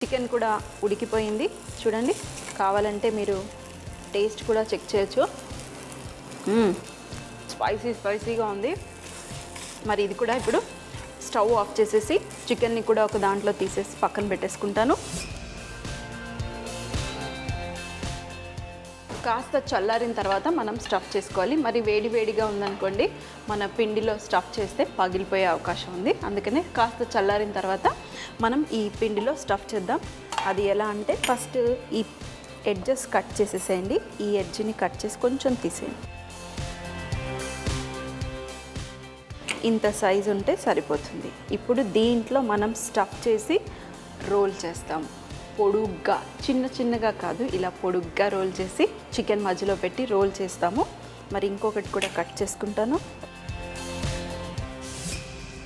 Chicken కూడా ఉడికిపోయింది చూడండి. కావాలంటే మీరు టేస్ట్ కూడా చెక్ చేయొచ్చు. స్పైసీగా ఉంది. మరి ఇది కూడా ఇప్పుడు స్టవ్ ఆఫ్ చేసేసి చికెన్ని కూడా ఒక దాంట్లో తీసేసి పక్కన పెట్టేసుకుంటాను. కాస్త చల్లారిన తర్వాత మనం స్టఫ్ చేసుకోవాలి. మరి వేడిగా ఉందనుకోండి, మన పిండిలో స్టఫ్ చేస్తే పగిలిపోయే అవకాశం ఉంది. అందుకనే కాస్త చల్లారిన తర్వాత మనం ఈ పిండిలో స్టఫ్ చేద్దాం. అది ఎలా అంటే ఫస్ట్ ఈ ఎడ్జెస్ కట్ చేసేసేయండి. ఈ ఎడ్జ్ని కట్ చేసి కొంచెం తీసేయండి. ఇంత సైజు ఉంటే సరిపోతుంది. ఇప్పుడు దీంట్లో మనం స్టఫ్ చేసి రోల్ చేస్తాం. పొడుగ్గా, చిన్నగా కాదు, ఇలా పొడుగ్గా రోల్ చేసి చికెన్ మధ్యలో పెట్టి రోల్ చేస్తాము. మరి ఇంకొకటి కూడా కట్ చేసుకుంటాను.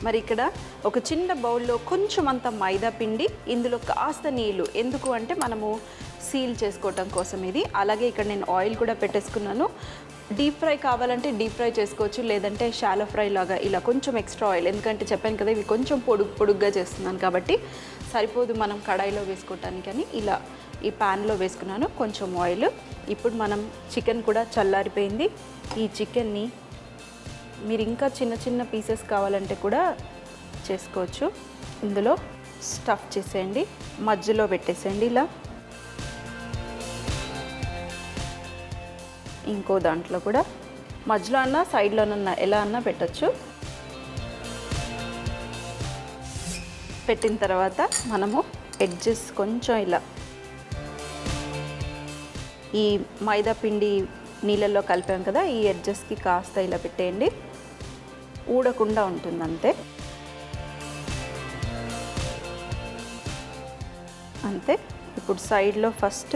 మరి ఇక్కడ ఒక చిన్న బౌల్లో కొంచెం అంత మైదా పిండి, ఇందులో కాస్త నీళ్ళు. ఎందుకు అంటే మనము సీల్ చేసుకోవటం కోసం ఇది. అలాగే ఇక్కడ నేను ఆయిల్ కూడా పెట్టేసుకున్నాను. డీప్ ఫ్రై కావాలంటే డీప్ ఫ్రై చేసుకోవచ్చు, లేదంటే షాలో ఫ్రై లాగా ఇలా కొంచెం ఎక్స్ట్రా ఆయిల్. ఎందుకంటే చెప్పాను కదా, ఇవి కొంచెం పొడుగ్గా చేస్తున్నాను కాబట్టి సరిపోదు మనం కడాయిలో వేసుకోవటానికి అని ఇలా ఈ ప్యాన్లో వేసుకున్నాను కొంచెం ఆయిల్. ఇప్పుడు మనం చికెన్ కూడా చల్లారిపోయింది. ఈ చికెన్ని మీరు ఇంకా చిన్న పీసెస్ కావాలంటే కూడా చేసుకోవచ్చు. ఇందులో స్టఫ్ చేసేయండి, మధ్యలో పెట్టేసేయండి ఇలా. ఇంకో దాంట్లో కూడా మధ్యలో అన్నా సైడ్లోనన్నా ఎలా అన్నా పెట్టచ్చు. పెట్టిన తర్వాత మనము ఎడ్జెస్ కొంచెం ఇలా ఈ మైదా పిండి నీళ్ళల్లో కలిపాం కదా, ఈ ఎడ్జెస్కి కాస్త ఇలా పెట్టేయండి. ఊడకుండా ఉంటుంది అంతే. అంతే. ఇప్పుడు సైడ్లో ఫస్ట్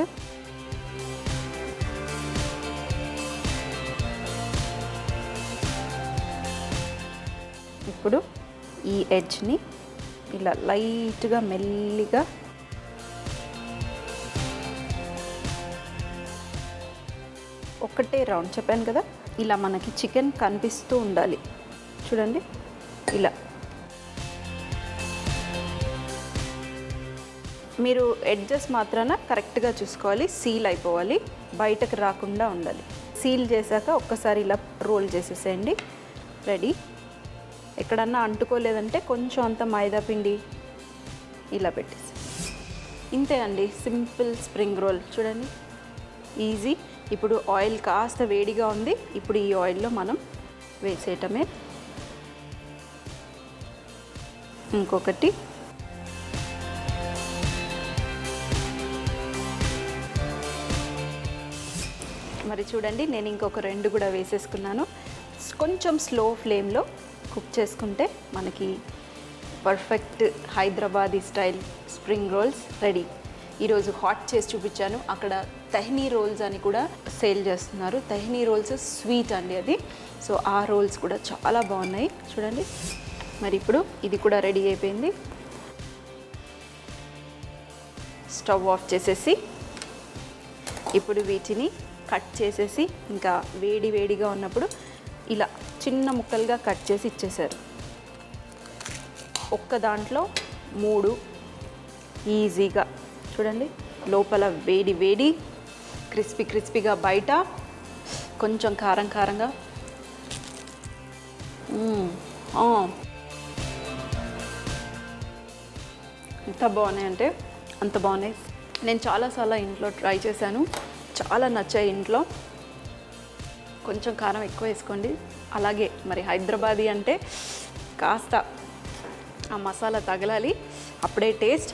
ఇప్పుడు ఈ ఎడ్జ్ని ఇలా లైట్గా మెల్లిగా ఒకటే రౌండ్ చెప్పాను కదా, ఇలా మనకి చికెన్ కనిపిస్తూ ఉండాలి చూడండి. ఇలా మీరు ఎడ్జెస్ మాత్రాన కరెక్ట్గా చూసుకోవాలి, సీల్ అయిపోవాలి, బయటకు రాకుండా ఉండాలి. సీల్ చేశాక ఒక్కసారి ఇలా రోల్ చేసేసేయండి. రెడీ. ఎక్కడన్నా అంటుకోలేదంటే కొంచెం అంత మైదా పిండి ఇలా పెట్టేసి ఇంతే అండి. సింపుల్ స్ప్రింగ్ రోల్ చూడండి, ఈజీ. ఇప్పుడు ఆయిల్ కాస్త వేడిగా ఉంది. ఇప్పుడు ఈ ఆయిల్లో మనం వేసేయటమే. ఇంకొకటి మరి చూడండి, నేను ఇంకొక 2 కూడా వేసేసుకున్నాను. కొంచెం స్లో ఫ్లేమ్లో కుక్ చేసుకుంటే మనకి perfect Hyderabadi style spring rolls ready. ఈరోజు హాట్ చేసి చూపించాను. అక్కడ తహనీ రోల్స్ అని కూడా సేల్ చేస్తున్నారు. తహనీ రోల్స్ స్వీట్ అండి అది. సో ఆ రోల్స్ కూడా చాలా బాగున్నాయి చూడండి. మరి ఇప్పుడు ఇది కూడా రెడీ అయిపోయింది. స్టవ్ ఆఫ్ చేసేసి ఇప్పుడు వీటిని కట్ చేసేసి, ఇంకా వేడిగా ఉన్నప్పుడు ఇలా చిన్న ముక్కలుగా కట్ చేసి ఇచ్చేసారు. ఒక్క దాంట్లో 3 ఈజీగా చూడండి. లోపల వేడి క్రిస్పీగా, బయట కొంచెం కారంగా. ఎంత బాగున్నాయి అంటే అంత బాగున్నాయి. నేను చాలాసార్లు ఇంట్లో ట్రై చేశాను, చాలా నచ్చాయి ఇంట్లో. కొంచెం కారం ఎక్కువ వేసుకోండి. అలాగే మరి హైదరాబాదీ అంటే కాస్త ఆ మసాలా తగలాలి, అప్పుడే టేస్ట్.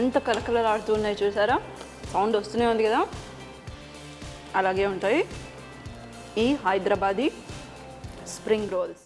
ఎంత కలకలలాడుతూ ఉన్నాయి చూసారా, సౌండ్ వస్తూనే ఉంది కదా. అలాగే ఉంటాయి ఈ హైదరాబాదీ స్ప్రింగ్ రోల్స్.